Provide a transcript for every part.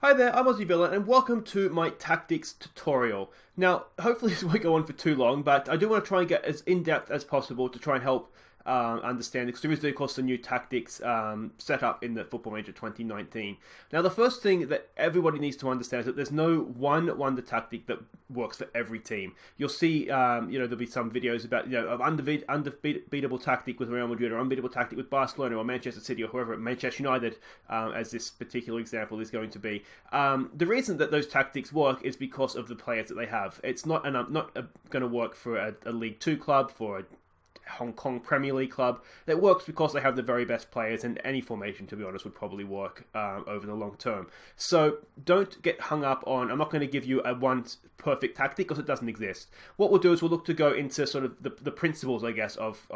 Hi there, I'm Aussie Villain, and welcome to my tactics tutorial. Now, hopefully this won't go on for too long, but I do want to try and get as in-depth as possible to try and help understand, because there is, of course, a new tactics set up in the Football Manager 2019. Now, the first thing that everybody needs to understand is that there's no one wonder tactic that works for every team. You'll see, there'll be some videos about, an unbeatable tactic with Real Madrid, or unbeatable tactic with Barcelona, or Manchester City, or whoever, Manchester United, as this particular example is going to be. The reason that those tactics work is because of the players that they have. It's not going to work for a League 2 club, for a Hong Kong Premier League club. It works because they have the very best players, and any formation, to be honest, would probably work over the long term. So don't get hung up on, I'm not going to give you a one perfect tactic because it doesn't exist. What we'll do is we'll look to go into sort of the principles, I guess, of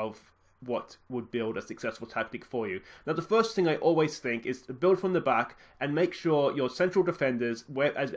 what would build a successful tactic for you. Now, the first thing I always think is to build from the back and make sure your central defenders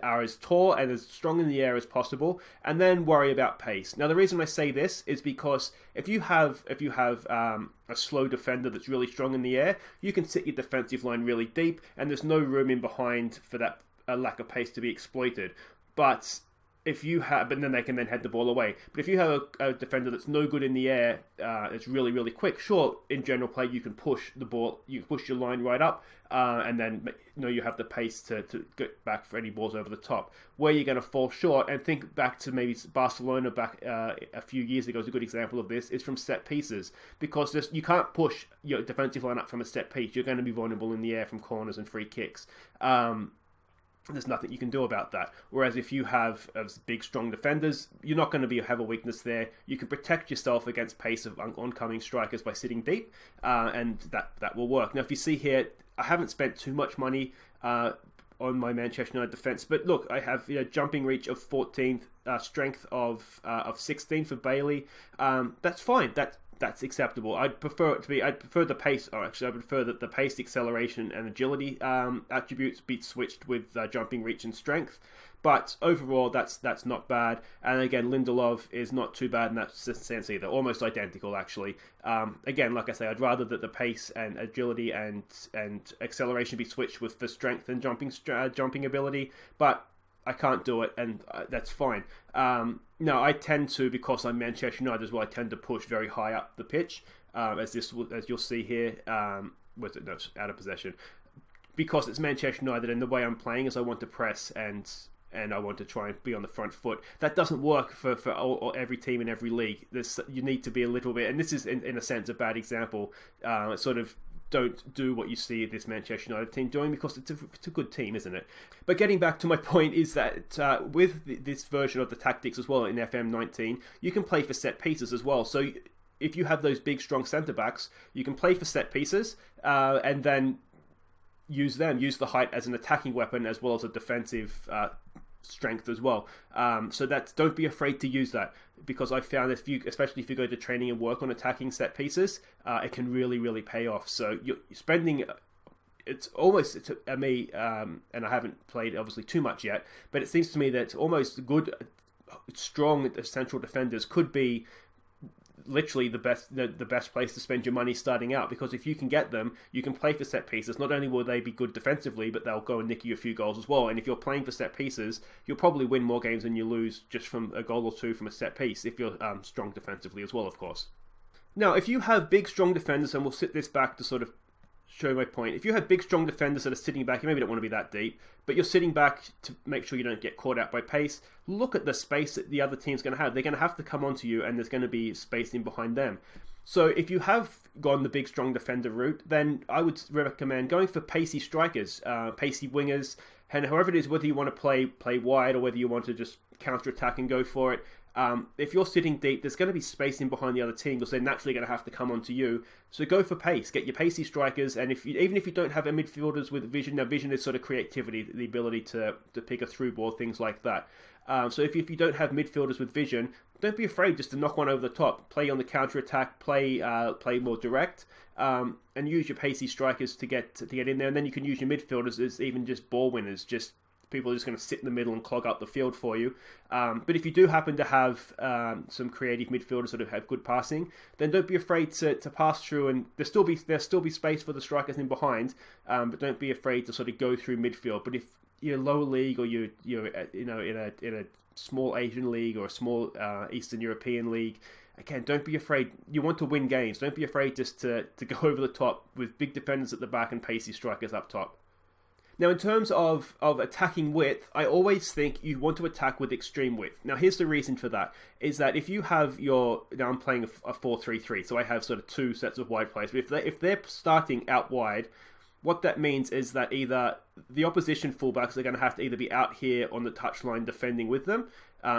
are as tall and as strong in the air as possible, and then worry about pace. Now, the reason I say this is because if you have a slow defender that's really strong in the air, you can sit your defensive line really deep, and there's no room in behind for that lack of pace to be exploited. But then they can head the ball away. But if you have a defender that's no good in the air, it's really, really quick. Sure, in general play, you can push the ball, you can push your line right up, and then you have the pace to get back for any balls over the top. Where you're going to fall short, and think back to maybe Barcelona back a few years ago, is a good example of this, is from set pieces. Because you can't push your defensive line up from a set piece. You're going to be vulnerable in the air from corners and free kicks. There's nothing you can do about that. Whereas if you have big, strong defenders, you're not going to have a weakness there. You can protect yourself against pace of oncoming strikers by sitting deep, and that will work. Now, if you see here, I haven't spent too much money on my Manchester United defence, but look, I have jumping reach of 14th, strength of 16 for Bailey. That's fine. That's acceptable. I'd prefer the pace, or actually I prefer that the pace, acceleration, and agility attributes be switched with jumping reach and strength. But overall, that's not bad. And again, Lindelof is not too bad in that sense either. Almost identical, actually. Again, like I say, I'd rather that the pace and agility and acceleration be switched with the strength and jumping ability. But I can't do it, and that's fine. Now, I tend to, because I'm Manchester United as well, I tend to push very high up the pitch, as you'll see here. Out of possession. Because it's Manchester United, and the way I'm playing is I want to press and I want to try and be on the front foot. That doesn't work for every team in every league. You need to be a little bit, and this is in a sense a bad example. Sort of don't do what you see this Manchester United team doing, because it's a good team, isn't it? But getting back to my point is that with this version of the tactics as well in FM19, you can play for set pieces as well. So if you have those big, strong centre-backs, you can play for set pieces and then use the height as an attacking weapon as well as a defensive strength as well. So don't be afraid to use that, because I found especially if you go to training and work on attacking set pieces, it can really, really pay off. So you're spending, it's almost to me, and I haven't played obviously too much yet, but it seems to me that almost good, strong central defenders could be literally the best place to spend your money starting out, because if you can get them, you can play for set pieces. Not only will they be good defensively, but they'll go and nick you a few goals as well. And if you're playing for set pieces, you'll probably win more games than you lose just from a goal or two from a set piece, if you're strong defensively as well, of course. Now, if you have big, strong defenders, and we'll sit this back to sort of show my point. If you have big, strong defenders that are sitting back, you maybe don't want to be that deep, but you're sitting back to make sure you don't get caught out by pace, look at the space that the other team's going to have. They're going to have to come onto you, and there's going to be space in behind them. So if you have gone the big, strong defender route, then I would recommend going for pacey strikers, pacey wingers, and however it is, whether you want to play wide or whether you want to just counter-attack and go for it. If you're sitting deep, there's going to be space in behind the other team, because they're naturally going to have to come onto you. So go for pace, get your pacey strikers, and even if you don't have a midfielders with vision, now vision is sort of creativity, the ability to pick a through ball, things like that. So if you don't have midfielders with vision, don't be afraid just to knock one over the top, play on the counter attack, play more direct, and use your pacey strikers to get in there, and then you can use your midfielders as even just ball winners, just people are just going to sit in the middle and clog up the field for you. But if you do happen to have some creative midfielders that have good passing, then don't be afraid to pass through, and there'll still be space for the strikers in behind. But don't be afraid to sort of go through midfield. But if you're lower league, or you're in a small Asian league or a small Eastern European league, again, don't be afraid. You want to win games. Don't be afraid just to go over the top with big defenders at the back and pacey strikers up top. Now, in terms of attacking width, I always think you want to attack with extreme width. Now, here's the reason for that, is that if you have now I'm playing a 4-3-3, so I have sort of two sets of wide players. But if they're starting out wide, what that means is that either the opposition fullbacks are going to have to either be out here on the touchline defending with them,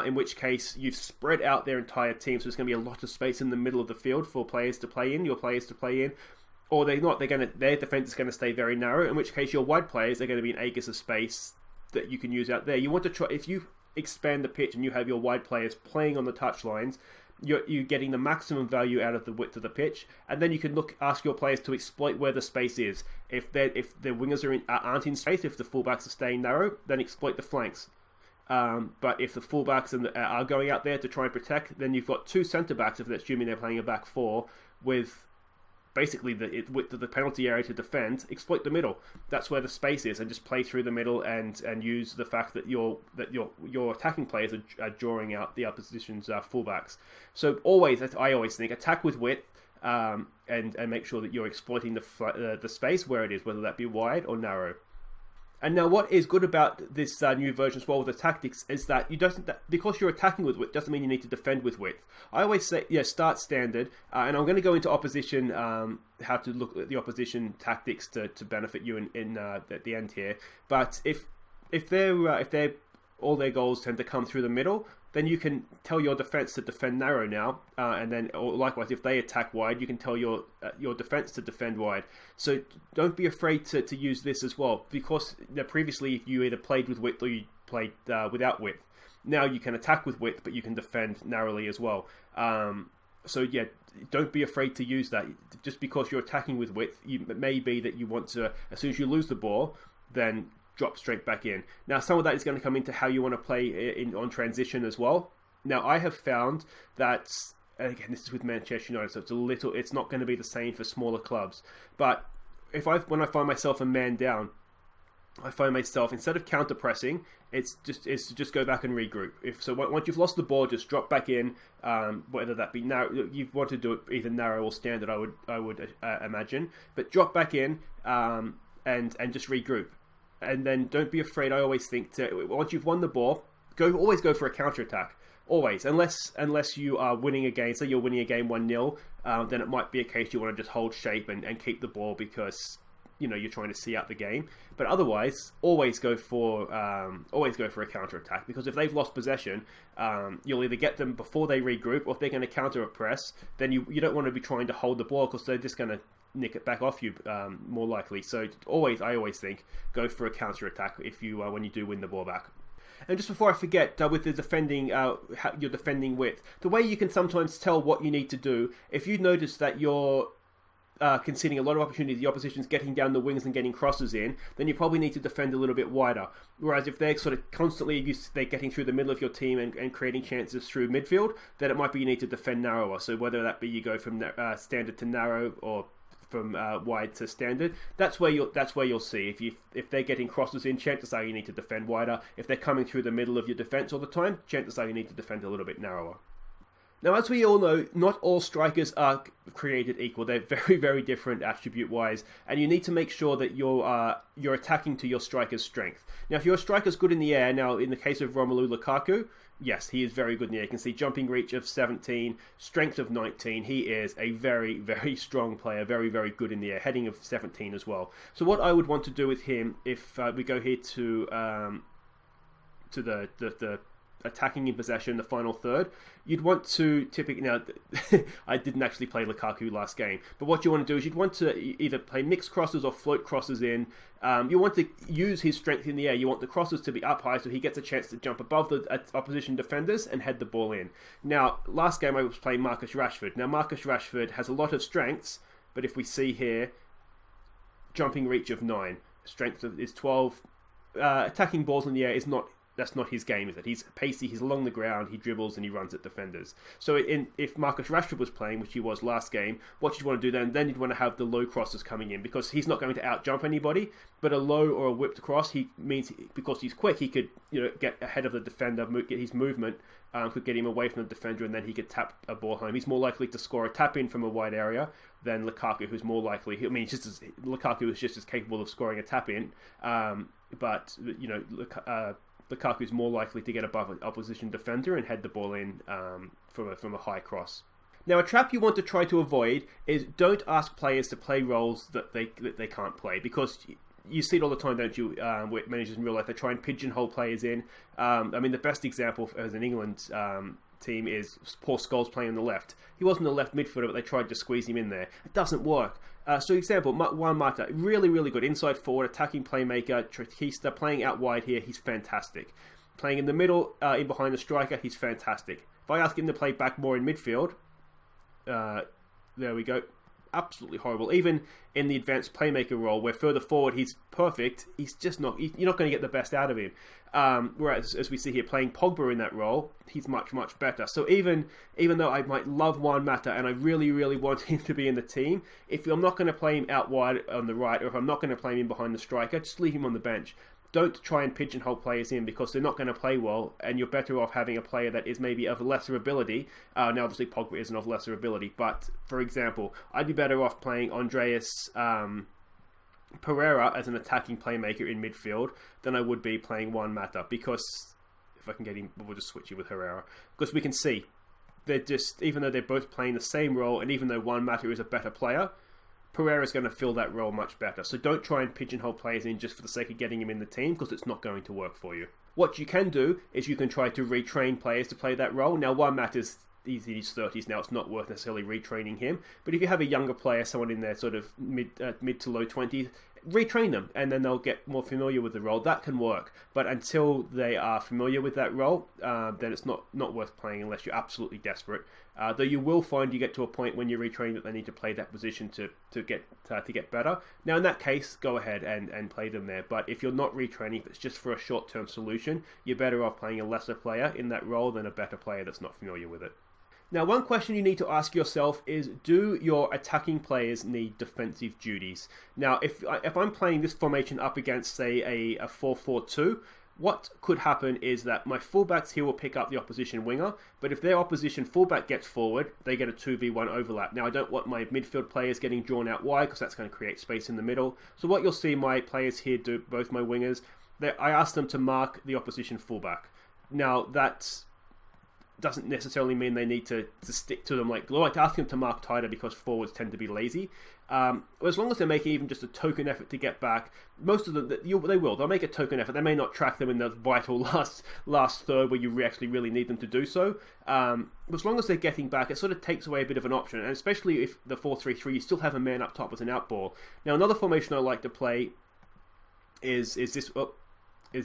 in which case you've spread out their entire team, so there's going to be a lot of space in the middle of the field for players to play in, your players to play in. Or they're not. Their defense is going to stay very narrow. In which case, your wide players are going to be an acres of space that you can use out there. You want to try, if you expand the pitch and you have your wide players playing on the touchlines, you're getting the maximum value out of the width of the pitch, and then you can ask your players to exploit where the space is. If the wingers aren't in space, if the fullbacks are staying narrow, then exploit the flanks. But if the fullbacks are going out there to try and protect, then you've got two centre backs, if they're assuming they're playing a back four, with basically the width of the penalty area to defend. Exploit the middle. That's where the space is, and just play through the middle and use the fact that your attacking players are drawing out the opposition's fullbacks. So I always think attack with width, and make sure that you're exploiting the space where it is, whether that be wide or narrow. And now, what is good about this new version as well with the tactics is that because you're attacking with width doesn't mean you need to defend with width. I always say, start standard, and I'm going to go into opposition, how to look at the opposition tactics to benefit you in at the end here. But if they're all their goals tend to come through the middle, then you can tell your defense to defend narrow now, and then likewise, if they attack wide, you can tell your defense to defend wide. So don't be afraid to use this as well, because previously you either played with width or you played without width. Now you can attack with width, but you can defend narrowly as well. So don't be afraid to use that. Just because you're attacking with width, it may be that you want to, as soon as you lose the ball, then drop straight back in. Now, some of that is going to come into how you want to play on transition as well. Now, I have found that, again, this is with Manchester United, so it's not going to be the same for smaller clubs. But when I find myself a man down, I find myself, instead of counter pressing, it's to just go back and regroup. Once you've lost the ball, just drop back in. Whether that be narrow, you want to do it either narrow or standard, I would imagine. But drop back in and just regroup. And then don't be afraid. I always think once you've won the ball, always go for a counter attack. Always, unless you are winning a game. Say you're winning a game 1-0, then it might be a case you want to just hold shape and keep the ball because you're trying to see out the game. But otherwise, always go for a counter attack, because if they've lost possession, you'll either get them before they regroup, or if they're going to counter a press, then you don't want to be trying to hold the ball, because they're just going to nick it back off you more likely. So I always think go for a counter attack if you when you do win the ball back. And just before I forget, with the defending, your defending width, the way you can sometimes tell what you need to do, if you notice that you're conceding a lot of opportunities, the opposition's getting down the wings and getting crosses in, then you probably need to defend a little bit wider. Whereas if they're sort of constantly they're getting through the middle of your team and creating chances through midfield, then it might be you need to defend narrower. So whether that be you go from standard to narrow, or from wide to standard, that's where you'll see if they're getting crosses in, chances are you need to defend wider. If they're coming through the middle of your defense all the time, chances are you need to defend a little bit narrower. Now, as we all know, not all strikers are created equal. They're very, very different attribute-wise, and you need to make sure that you're attacking to your striker's strength. Now, if your striker's good in the air, now in the case of Romelu Lukaku, yes, he is very good in the air. You can see jumping reach of 17, strength of 19. He is a very, very strong player, very, very good in the air, heading of 17 as well. So what I would want to do with him, if we go here to the attacking in possession, the final third, you'd want to typically, now I didn't actually play Lukaku last game, but what you want to do is you'd want to either play mixed crosses or float crosses in. You want to use his strength in the air. You want the crosses to be up high so he gets a chance to jump above the opposition defenders and head the ball in. Now, last game I was playing Marcus Rashford. Now, Marcus Rashford has a lot of strengths, but if we see here, jumping reach of 9, strength is 12. Attacking balls in the air is not That's not his game, is it? He's pacey, he's along the ground, he dribbles and he runs at defenders. So if Marcus Rashford was playing, which he was last game, what you'd want to do then you'd want to have the low crosses coming in, because he's not going to out-jump anybody, but a low or a whipped cross, because he's quick, he could get ahead of the defender, get his movement, could get him away from the defender, and then he could tap a ball home. He's more likely to score a tap-in from a wide area than Lukaku, who's more likely... Lukaku is just as capable of scoring a tap-in, but Lukaku is more likely to get above an opposition defender and head the ball in from a high cross. Now, a trap you want to try to avoid is don't ask players to play roles that they can't play, because you see it all the time, don't you, with managers in real life. They try and pigeonhole players in. The best example as an England team is Paul Scholes playing on the left. He wasn't a left midfielder, but they tried to squeeze him in there. It doesn't work. So, example, Juan Mata, really, really good inside forward, attacking playmaker, Triquista, playing out wide here, he's fantastic. Playing in the middle, in behind the striker, he's fantastic. If I ask him to play back more in midfield, there we go. Absolutely horrible. Even in the advanced playmaker role, where further forward he's perfect, he's just not. You're not going to get the best out of him. Whereas, as we see here, playing Pogba in that role, he's much, much better. So even though I might love Juan Mata and I really, really want him to be in the team, if I'm not going to play him out wide on the right, or if I'm not going to play him in behind the striker, just leave him on the bench. Don't try and pigeonhole players in, because they're not going to play well, and you're better off having a player that is maybe of lesser ability. Now, obviously, Pogba isn't of lesser ability, but, for example, I'd be better off playing Andreas Pereira as an attacking playmaker in midfield than I would be playing Juan Mata, because, if I can get him, we'll just switch you with Herrera, because we can see, they're just, even though they're both playing the same role, and even though Juan Mata is a better player, Pereira's going to fill that role much better. So don't try and pigeonhole players in just for the sake of getting him in the team, because it's not going to work for you. What you can do is you can try to retrain players to play that role. Now, Juan Mata's in his 30s now, it's not worth necessarily retraining him. But if you have a younger player, someone in their sort of mid to low 20s, retrain them, and then they'll get more familiar with the role. That can work. But until they are familiar with that role, then it's not worth playing unless you're absolutely desperate. Though you will find you get to a point when you retrain that they need to play that position to get better. Now, in that case, go ahead and play them there. But if you're not retraining, if it's just for a short-term solution, you're better off playing a lesser player in that role than a better player that's not familiar with it. Now, one question you need to ask yourself is, do your attacking players need defensive duties? Now, if I'm playing this formation up against, say, a 4-4-2, what could happen is that my fullbacks here will pick up the opposition winger, but if their opposition fullback gets forward, they get a 2v1 overlap. Now, I don't want my midfield players getting drawn out wide, because that's going to create space in the middle. So what you'll see my players here do, both my wingers, I ask them to mark the opposition fullback. Now, that's doesn't necessarily mean they need to stick to them. Like to ask them to mark tighter, because forwards tend to be lazy. As long as they're making even just a token effort to get back, most of them, they'll make a token effort. They may not track them in the vital last third where you actually really need them to do so. As long as they're getting back, it sort of takes away a bit of an option, and especially if the 4-3-3, you still have a man up top with an out ball. Now, another formation I like to play is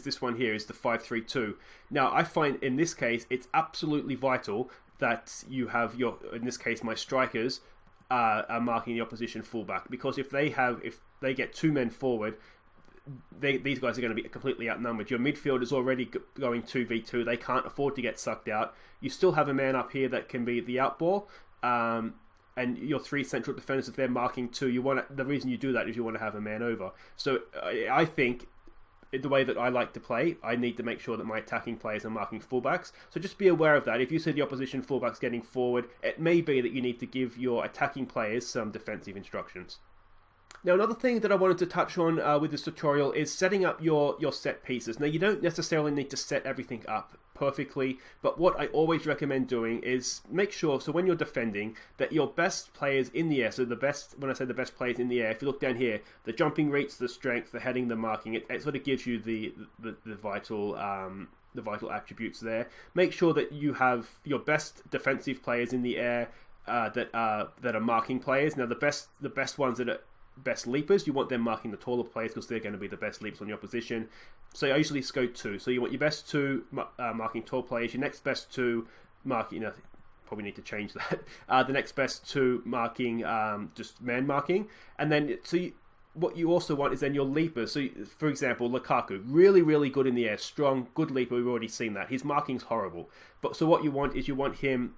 this one here, is the 5-3-2. Now, I find in this case, it's absolutely vital that you have in this case, my strikers are marking the opposition fullback, because if they get two men forward, these guys are going to be completely outnumbered. Your midfield is already going 2v2. They can't afford to get sucked out. You still have a man up here that can be the outball, and your three central defenders, if they're marking two, the reason you do that is you want to have a man over. So I think, the way that I like to play, I need to make sure that my attacking players are marking fullbacks. So just be aware of that. If you see the opposition fullbacks getting forward, it may be that you need to give your attacking players some defensive instructions. Now, another thing that I wanted to touch on with this tutorial is setting up your set pieces. Now, you don't necessarily need to set everything up perfectly, but what I always recommend doing is make sure, so when you're defending, that your best players in the air, so the best, when I say the best players in the air, if you look down here, the jumping rates, the strength, the heading, the marking, it sort of gives you the vital attributes there. Make sure that you have your best defensive players in the air that are marking players. Now, the best ones that are best leapers, you want them marking the taller players, because they're going to be the best leapers on your opposition. So I usually go two. So you want your best two marking tall players, your next best two marking, probably need to change that. The next best two marking just man marking, and then what you also want is then your leapers. So, for example, Lukaku, really, really good in the air, strong, good leaper. We've already seen that. His marking's horrible. But so what you want is him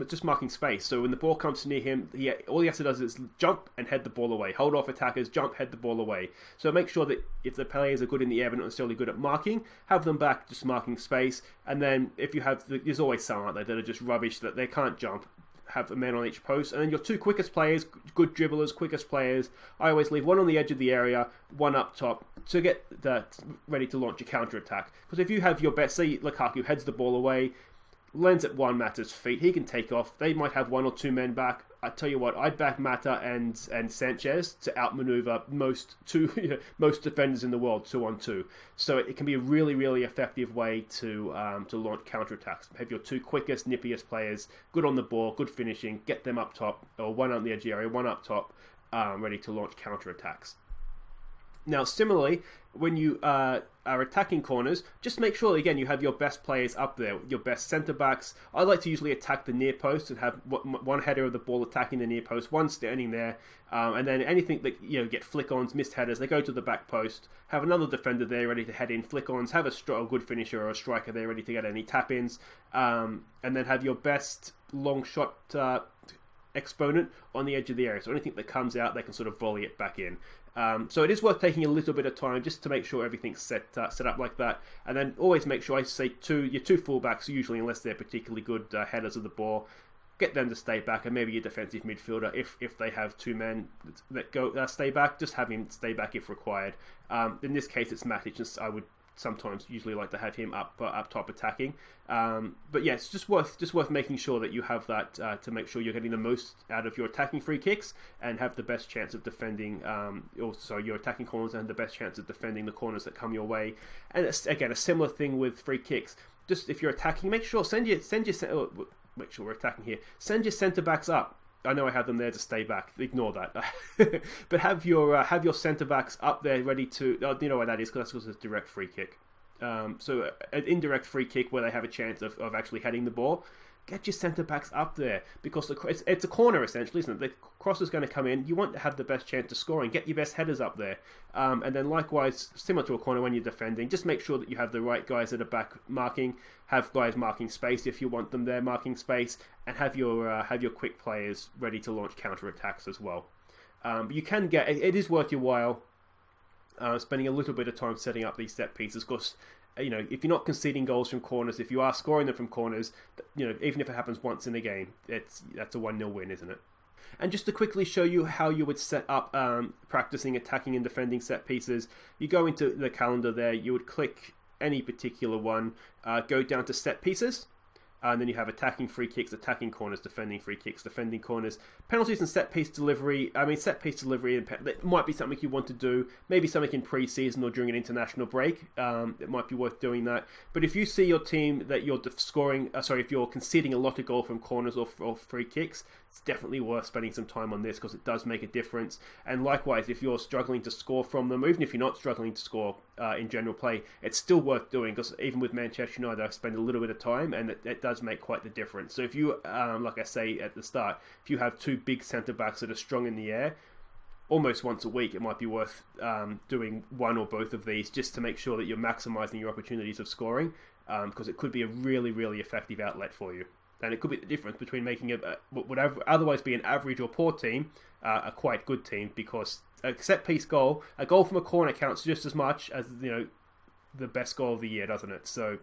just marking space. So when the ball comes near him, all he has to do is jump and head the ball away. Hold off attackers, jump, head the ball away. So make sure that if the players are good in the air but not necessarily good at marking, have them back just marking space. And then if you have, there's always some, aren't there, that are just rubbish, that they can't jump. Have a man on each post, and then your two quickest players, good dribblers, quickest players. I always leave one on the edge of the area, one up top to get that ready to launch a counter attack. Because if you have your best, say Lukaku heads the ball away, lands at one Mata's feet, he can take off. They might have one or two men back. I tell you what, I'd back Mata and Sanchez to outmaneuver most defenders in the world 2-on-2. So it can be a really, really effective way to launch counterattacks. Have your two quickest, nippiest players, good on the ball, good finishing, get them up top, or one on the edge area, one up top, ready to launch counterattacks. Now, similarly, when you are attacking corners, just make sure, again, you have your best players up there, your best centre-backs. I like to usually attack the near post and have one header of the ball attacking the near post, one standing there, and then anything that, get flick-ons, missed headers, they go to the back post, have another defender there ready to head in flick-ons, have a good finisher or a striker there ready to get any tap-ins, and then have your best long shot exponent on the edge of the area. So anything that comes out, they can sort of volley it back in. So it is worth taking a little bit of time just to make sure everything's set up like that. And then always make sure, I say your two fullbacks, usually unless they're particularly good headers of the ball, get them to stay back, and maybe your defensive midfielder, if they have two men that go stay back, just have him stay back if required. In this case, it's Matic, and I would sometimes usually like to have him up top attacking, but yeah, it's just worth making sure that you have that to make sure you're getting the most out of your attacking free kicks and have the best chance of defending also your attacking corners and the best chance of defending the corners that come your way. And it's, again, a similar thing with free kicks. Just if you're attacking, make sure make sure we're attacking here, send your centre backs up. I know I have them there to stay back. Ignore that. But have your centre backs up there ready to. You know what that is, because that's a direct free kick. So an indirect free kick where they have a chance of actually heading the ball. Get your centre backs up there, because it's a corner essentially, isn't it? The cross is going to come in. You want to have the best chance of scoring. Get your best headers up there, and then likewise, similar to a corner when you're defending, just make sure that you have the right guys at the back marking. Have guys marking space if you want them there marking space, and have your quick players ready to launch counter attacks as well. You can get it is worth your while spending a little bit of time setting up these set pieces, because if you're not conceding goals from corners, if you are scoring them from corners, even if it happens once in a game, that's a 1-0 win, isn't it? And just to quickly show you how you would set up practicing attacking and defending set pieces, you go into the calendar there, you would click any particular one, go down to set pieces, and then you have attacking free kicks, attacking corners, defending free kicks, defending corners, penalties and set piece delivery. Set piece delivery, that might be something you want to do, maybe something in pre-season or during an international break. It might be worth doing that. But if you see your team that you're if you're conceding a lot of goal from corners or free kicks, it's definitely worth spending some time on this, because it does make a difference. And likewise, if you're struggling to score from them, or even if you're not struggling to score in general play, it's still worth doing, because even with Manchester United, I spend a little bit of time, and it does make quite the difference. So if you, like I say at the start, if you have two big centre-backs that are strong in the air, almost once a week, it might be worth doing one or both of these, just to make sure that you're maximising your opportunities of scoring, because it could be a really, really effective outlet for you. And it could be the difference between making what would otherwise be an average or poor team a quite good team, because a set-piece goal, a goal from a corner, counts just as much as the best goal of the year, doesn't it? So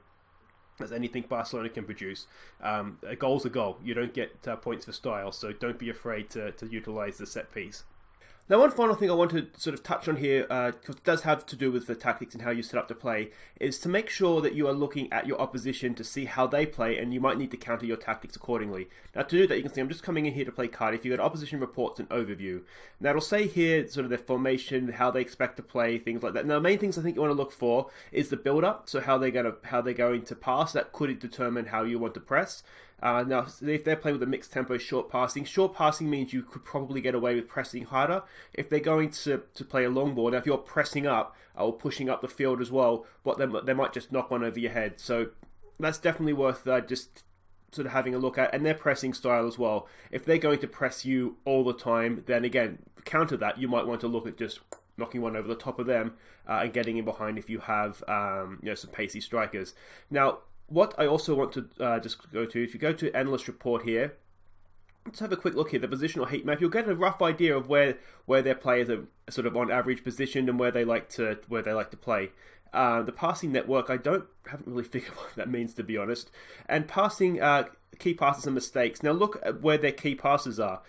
as anything Barcelona can produce, a goal's a goal. You don't get points for style, so don't be afraid to utilise the set-piece. Now, one final thing I want to sort of touch on here, because it does have to do with the tactics and how you set up to play, is to make sure that you are looking at your opposition to see how they play, and you might need to counter your tactics accordingly. Now, to do that, you can see I'm just coming in here to play Cardiff. You've got opposition reports and overview. Now, it'll say here sort of their formation, how they expect to play, things like that. Now, the main things I think you want to look for is the build-up, so how they're going to pass. That could determine how you want to press. Now, if they're playing with a mixed tempo, short passing means you could probably get away with pressing harder. If they're going to play a long ball, now if you're pressing up or pushing up the field as well, they might just knock one over your head. So that's definitely worth just sort of having a look at, and their pressing style as well. If they're going to press you all the time, then again, counter that, you might want to look at just knocking one over the top of them and getting in behind if you have some pacey strikers. Now, what I also want to just go to, if you go to Analyst Report here, let's have a quick look here, the positional heat map. You'll get a rough idea of where their players are sort of on average positioned and where they like to play. The passing network, I haven't really figured what that means, to be honest. And passing key passes and mistakes. Now look at where their key passes are.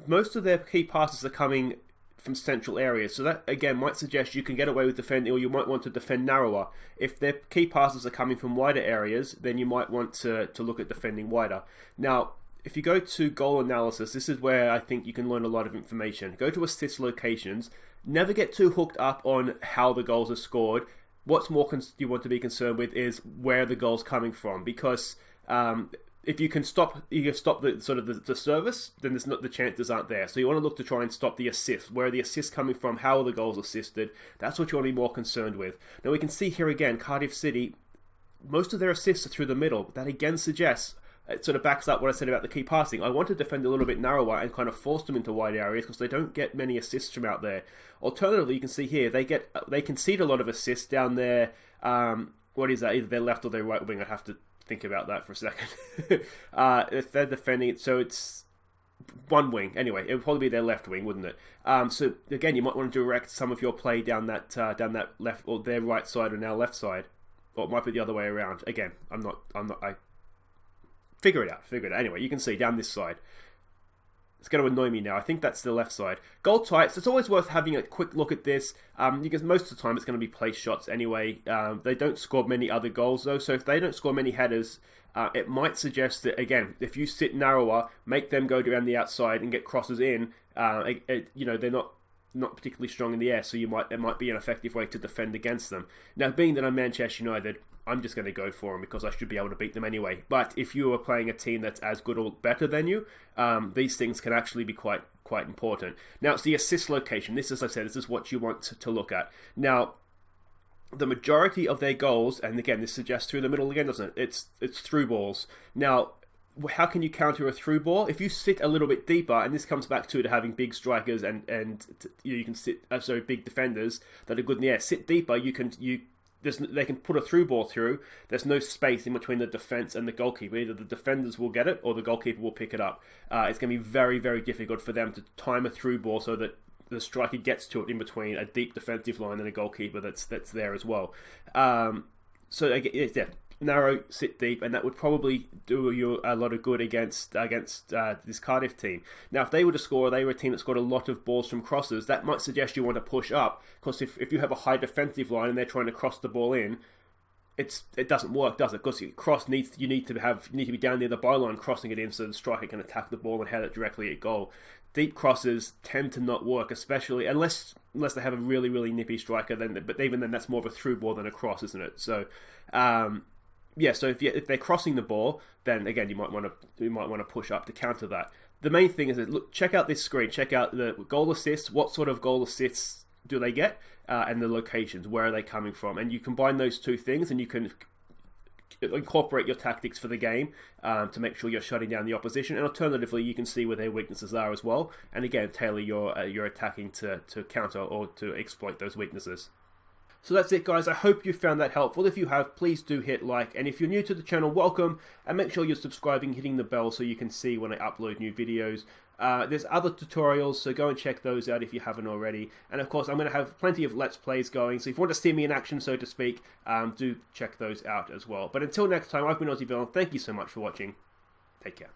Most of their key passes are coming from central areas, so that again might suggest you can get away with defending, or you might want to defend narrower. If their key passes are coming from wider areas, then you might want to look at defending wider. Now, if you go to goal analysis, this is where I think you can learn a lot of information. Go to assist locations. Never get too hooked up on how the goals are scored. What's more you want to be concerned with is where the goal's coming from, because if you can stop the sort of the service, then the chances aren't there. So you want to look to try and stop the assist. Where are the assists coming from? How are the goals assisted? That's what you want to be more concerned with. Now we can see here again, Cardiff City, most of their assists are through the middle. That again suggests, it sort of backs up what I said about the key passing. I want to defend a little bit narrower and kind of force them into wide areas because they don't get many assists from out there. Alternatively, you can see here, they concede a lot of assists down there. What is that? Either their left or their right wing. I'd have to think about that for a second. If they're defending it, so it's one wing. Anyway, it would probably be their left wing, wouldn't it? So again, you might want to direct some of your play down that left, or their right side or now left side. Or it might be the other way around. Again, I figure it out. Anyway, you can see down this side. It's going to annoy me now. I think that's the left side. Goal types. It's always worth having a quick look at this because most of the time it's going to be place shots anyway. They don't score many other goals though, so if they don't score many headers, it might suggest that, again, if you sit narrower, make them go around the outside and get crosses in, they're not particularly strong in the air, so it might be an effective way to defend against them. Now, being that I'm Manchester United, I'm just going to go for them because I should be able to beat them anyway. But if you are playing a team that's as good or better than you, these things can actually be quite important. Now, it's the assist location. This, as I said, this is what you want to look at. Now, the majority of their goals, and again, this suggests through the middle again, doesn't it? It's through balls. Now, how can you counter a through ball? If you sit a little bit deeper, and this comes back to having big strikers and you can sit big defenders that are good in the air. Sit deeper, they can put a through ball through. There's no space in between the defense and the goalkeeper. Either the defenders will get it or the goalkeeper will pick it up. It's going to be very, very difficult for them to time a through ball so that the striker gets to it in between a deep defensive line and a goalkeeper that's there as well. Narrow, sit deep, and that would probably do you a lot of good against this Cardiff team. Now, if they were to score, they were a team that scored a lot of balls from crosses. That might suggest you want to push up, because if you have a high defensive line and they're trying to cross the ball in, it doesn't work, does it? Because you need to be down near the byline crossing it in so the striker can attack the ball and head it directly at goal. Deep crosses tend to not work, especially unless they have a really, really nippy striker. But even then, that's more of a through ball than a cross, isn't it? So. So if they're crossing the ball, then again you might want to push up to counter that. The main thing is that check out this screen, check out the goal assists. What sort of goal assists do they get, and the locations, where are they coming from? And you combine those two things, and you can incorporate your tactics for the game to make sure you're shutting down the opposition. And alternatively, you can see where their weaknesses are as well, and again tailor your attacking to counter or to exploit those weaknesses. So that's it, guys. I hope you found that helpful. If you have, please do hit like. And if you're new to the channel, welcome. And make sure you're subscribing, hitting the bell so you can see when I upload new videos. There's other tutorials, so go and check those out if you haven't already. And of course, I'm going to have plenty of Let's Plays going. So if you want to see me in action, so to speak, do check those out as well. But until next time, I've been Aussie. Thank you so much for watching. Take care.